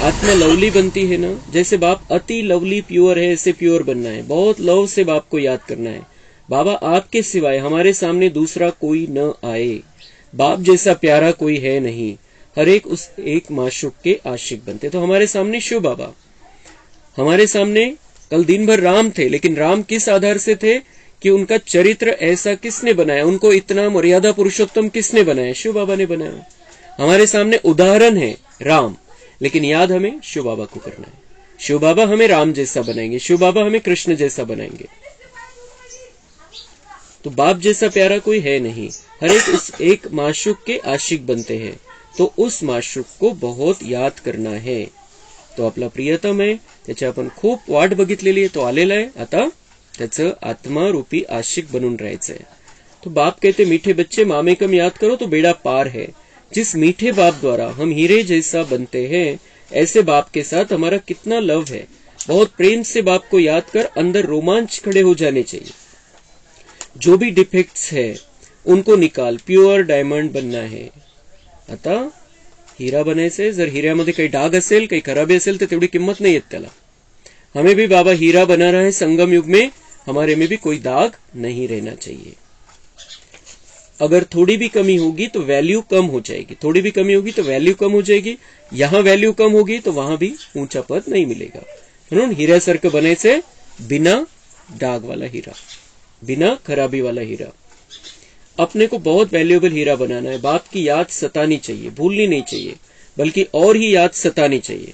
आत्मा लवली बनती है ना, जैसे बाप अति लवली प्योर है ऐसे प्योर बनना है. बहुत लव से बाप को याद करना है. बाबा आपके सिवाय हमारे सामने दूसरा कोई न आए. बाप जैसा प्यारा कोई है नहीं. हर एक उस एक माशूक के आशिक बनते. तो हमारे सामने शिव बाबा, हमारे सामने कल दिन भर राम थे, लेकिन राम किस आधार से थे कि उनका चरित्र ऐसा किसने बनाया, उनको इतना मर्यादा पुरुषोत्तम किसने बनाया? शिव बाबा ने बनाया. हमारे सामने उदाहरण है राम, लेकिन याद हमें शिव बाबा को करना है. शिव बाबा हमें राम जैसा बनाएंगे, शिव बाबा हमें कृष्ण जैसा बनाएंगे. तो बाप जैसा प्यारा कोई है नहीं. हर एक उस एक माशूक के आशिक बनते हैं. तो उस माशूक को बहुत याद करना है. तो आपला प्रियतम आहे, त्याची आपण खूप वाट बघितलेली आहे. तो आलेला आहे, आता त्याचं आत्मारूपी आशिक बनून राहायचंय. तो बाप कहते मीठे बच्चे मामे कम याद करो तो बेड़ा पार है। जिस मीठे बाप द्वारा हम हीरे जैसा बनते हैं, ऐसे बाप के साथ हमारा कितना लव है। बहुत प्रेम से बाप को याद कर अंदर रोमांच खड़े हो जाने चाहिए। जो भी डिफेक्ट्स है उनको निकाल प्युअर डायमंड बनना है। आता हिरा बनायचंय, जर हिऱ्यामध्ये काही डाग असेल, काही खराबी असेल तर तेवढी किंमत नाही येत त्याला। हमें भी बाबा हीरा बना रहा है संगम युग में, हमारे में भी कोई दाग नहीं रहना चाहिए। अगर थोड़ी भी कमी होगी तो वैल्यू कम हो जाएगी, थोड़ी भी कमी होगी तो वैल्यू कम हो जाएगी। यहां वैल्यू कम होगी तो वहां भी ऊंचा पद नहीं मिलेगा। म्हणून हिऱ्यासारखं बनायचंय, बिना डाग वाला हीरा, बिना खराबी वाला हीरा। अपने को बहुत वैल्यूएबल हीरा बनाना है। बाप की याद सतानी चाहिए, भूलनी नहीं चाहिए, बल्कि और ही याद सतानी चाहिए।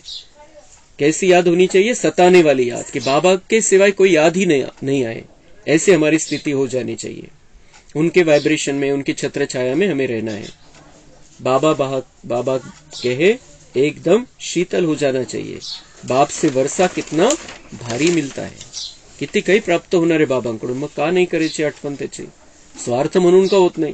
कैसी याद होनी चाहिए? सताने वाली याद, कि बाबा के सिवाय कोई याद ही नहीं आए, ऐसे हमारी स्थिति हो जानी चाहिए। उनके वाइब्रेशन में, उनकी छत्र छाया में हमें रहना है। बाबा कहे एकदम शीतल हो जाना चाहिए। बाप से वर्षा कितना भारी मिलता है, किती काही प्राप्त होणार आहे बाबांकडून, मग का नाही करायची आठवण त्याची? स्वार्थ म्हणून का होत नहीं?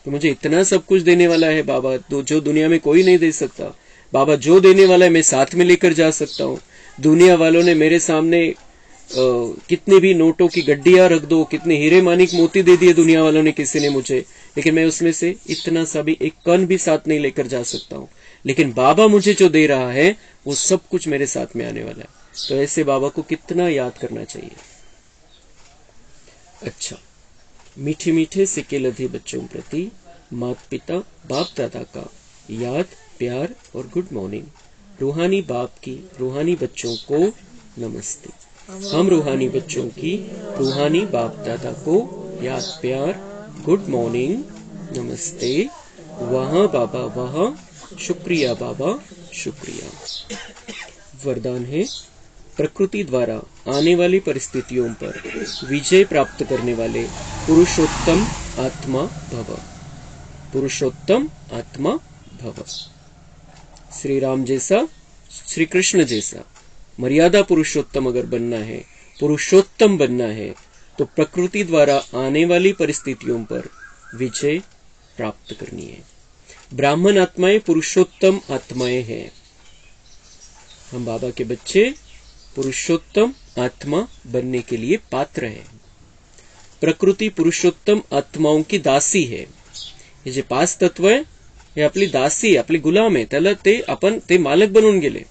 तो मुझे इतना सब कुछ देने वाला है बाबा, जो दुनिया में कोई नहीं दे सकता। बाबा जो देने वाला है मैं साथ में लेकर जा सकता हूँ। दुनिया वालों ने मेरे सामने कितनी भी नोटों की गड्डियां रख दो, कितने हीरे मानिक मोती दे दिए दुनिया वालों ने किसी ने मुझे, लेकिन मैं उसमें से इतना सा भी एक कण भी साथ नहीं लेकर जा सकता हूँ। लेकिन बाबा मुझे जो दे रहा है वो सब कुछ मेरे साथ में आने वाला है। तो ऐसे बाबा को कितना याद करना चाहिए। अच्छा, मीठे मीठे सिक्के लधे बच्चों प्रति माता पिता बाप दादा का याद, प्यार और गुड मॉर्निंग। रूहानी बाप की रूहानी बच्चों को नमस्ते। हम रूहानी बच्चों की रूहानी बाप दादा को याद, प्यार, गुड मॉर्निंग, नमस्ते। वहाँ बाबा वहाँ, शुक्रिया बाबा शुक्रिया। वरदान है, प्रकृति द्वारा आने वाली परिस्थितियों पर विजय प्राप्त करने वाले पुरुषोत्तम आत्मा भव। पुरुषोत्तम आत्मा भव। श्री राम जैसा, श्री कृष्ण जैसा मर्यादा पुरुषोत्तम अगर बनना है, पुरुषोत्तम बनना है, तो प्रकृति द्वारा आने वाली परिस्थितियों पर विजय प्राप्त करनी है। ब्राह्मण आत्माएं पुरुषोत्तम आत्माएं हैं। हम बाबा के बच्चे पुरुषोत्तम आत्मा बनने के लिए पात्र है। प्रकृति पुरुषोत्तम आत्माओं की दासी है। हे जे 5 तत्व आहे हे आपली दासी, आपली गुलाम आहे। त्याला ते मालक बनवून गेले।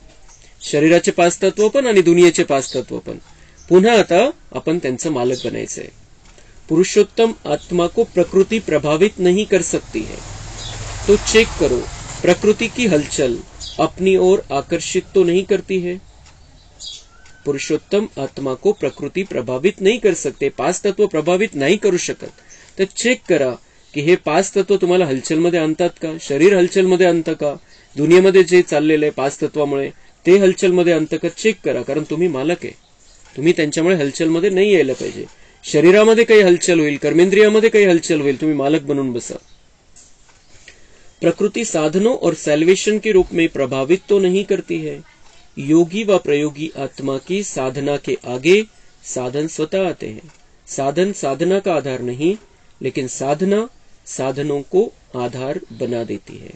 शरीराचे 5 तत्व पण आणि दुनियेचे 5 तत्व पण। पुन्हा आता आपण त्यांचं मालक बनायचंय। पुरुषोत्तम आत्मा को प्रकृति प्रभावित नहीं कर सकती है। तो चेक करो, प्रकृति की हलचल अपनी ओर आकर्षित तो नहीं करती है? पुरुषोत्तम आत्मा को प्रकृति प्रभावित नहीं कर सकते, 5 तत्व प्रभावित नाही करू शकत। तर चेक करा की हे 5 तत्व तुम्हाला हलचलमध्ये आणतात का? शरीर हलचलमध्ये आणतं का? दुनियेमध्ये जे चाललेलं आहे 5 तत्वामुळे ते हलचलमध्ये आणतं का? चेक करा, कारण तुम्ही मालक आहे। तुम्ही त्यांच्यामुळे हलचलमध्ये नाही यायला पाहिजे। शरीरामध्ये काही हलचल होईल, कर्मेंद्रियामध्ये काही हलचल होईल, तुम्ही मालक बनून बसा। प्रकृति साधनों और सैल्वेशन के रूप में प्रभावित तो नहीं करती है। योगी व प्रयोगी आत्मा की साधना के आगे साधन स्वतः आते हैं। साधन साधना का आधार नहीं, लेकिन साधना साधनों को आधार बना देती है।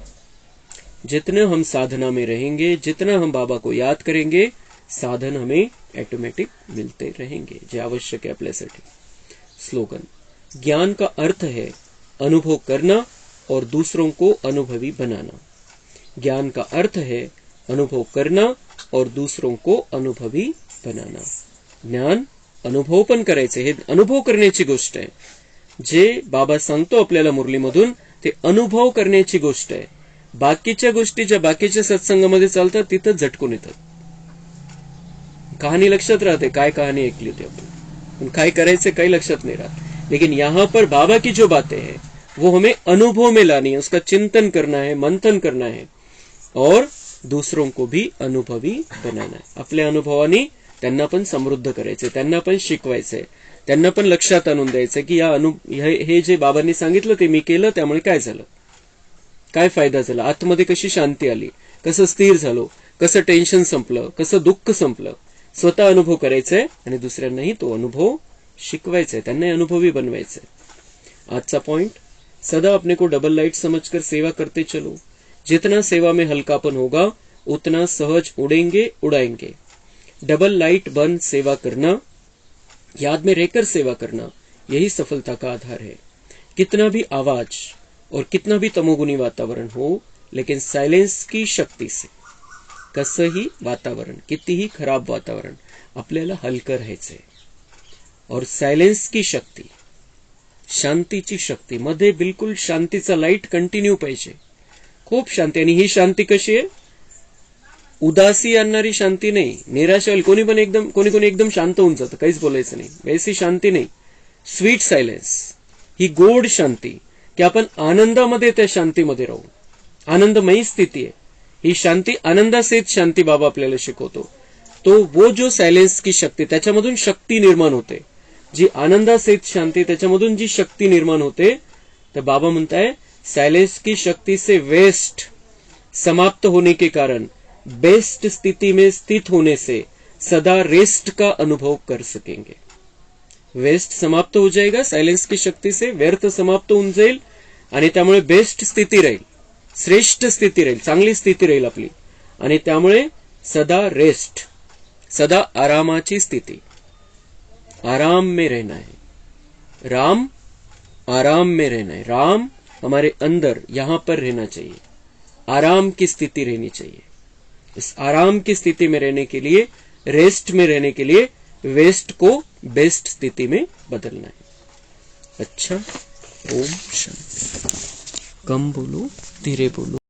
जितना हम साधना में रहेंगे, जितना हम बाबा को याद करेंगे, साधन हमें ऑटोमेटिक मिलते रहेंगे जे आवश्यक है आपल्यासाठी। स्लोगन, ज्ञान का अर्थ है अनुभव करना और दूसरों को अनुभवी बनाना। ज्ञान का अर्थ है अनुभव करना और दूसरों को अनुभवी बनाना। ज्ञान अनुभव पण करायचे, हे अनुभव करण्याची गोष्ट आहे। जे बाबा सांगतो आपल्याला मुरलीमधून ते अनुभव करण्याची गोष्ट आहे। बाकीच्या गोष्टी ज्या बाकीच्या सत्संगामध्ये चालतात तिथं झटकून येतात। कहानी लक्षात राहते, काय कहानी ऐकली होती आपण, काय करायचे काही लक्षात नहीं रहा। लेकिन यहाँ पर बाबा की जो बातें हैं वो हमें अनुभव में लानी है, उसका चिंतन करना है, मंथन करना है और दूसरों को भी अनुभवी बनाना है। आपल्या अनुभवानी त्यांना पण समृद्ध करायचे, त्यांना पण शिकवायचे, त्यांना पण लक्षात आणून द्यायचं की हे जे बाबांनी सांगितलं ते मी केलं, त्यामुळे काय झालं, काय फायदा झाला, आतमध्ये कशी शांती आली, कसं स्थिर झालो, कसं टेन्शन संपलं, कसं दुःख संपलं। स्वतः अनुभव करायचंय आणि दुसऱ्यांनाही तो अनुभव शिकवायचा आहे, त्यांना अनुभवी बनवायचंय। आज का पॉइंट, सदा अपने को डबल लाइट समझकर सेवा करते चलो। जितना सेवा में हल्कापन होगा उतना सहज उड़ेंगे उड़ाएंगे। डबल लाइट बन सेवा करना, याद में रहकर सेवा करना, यही सफलता का आधार है। कितना भी आवाज और कितना भी तमोगुणी वातावरण हो, लेकिन सायलेन्स की शक्ती से कसंही वातावरण, कितीही खराब वातावरण, आपल्याला हलकं राहायचंय। और सायलेन्स की शक्ती, शांतीची शक्ती, मध्ये बिलकुल शांतीचा लाईट कंटिन्यू पाहिजे, खूप शांती। आणि ही शांती कशी आहे? उदासी आणणारी शांती नाही, निराशा होईल कोणी पण एकदम, कोणी एकदम शांत होऊन जातं, काहीच बोलायचं नाही, वैसी शांती नाही। स्वीट सायलेन्स, ही गोड शांती की आपण आनंदामध्ये त्या शांतीमध्ये राहू, आनंदमयी स्थिती आहे ही शांती, आनंदासहित शांती बाबा आपल्याला शिकवतो। तो वो जो सायलेन्स की शक्ती, त्याच्यामधून शक्ती निर्माण होते, जी आनंदासहित शांती, त्याच्यामधून जी शक्ती निर्माण होते, तर बाबा म्हणताय सायलेन्स की शक्ति से वेस्ट समाप्त होने के कारण बेस्ट स्थिति में स्थित होने से सदा रेस्ट का अनुभव कर सकेंगे। वेस्ट समाप्त हो जाएगा सायलेन्स की शक्ती से, व्यर्थ समाप्त होऊन जाईल आणि त्यामुळे बेस्ट स्थिती राहील, श्रेष्ठ स्थिती राहील, चांगली स्थिती राहील आपली। आणि त्यामुळे सदा रेस्ट, सदा आरामाची स्थिती, आराम में रहना है। राम आराम में रहना है, राम हमारे अंदर यहां पर रहना चाहिए, आराम की स्थिति रहनी चाहिए। इस आराम की स्थिति में रहने के लिए, रेस्ट में रहने के लिए वेस्ट को बेस्ट स्थिति में बदलना है। अच्छा, ओम शांति। कम बोलो, धीरे बोलो।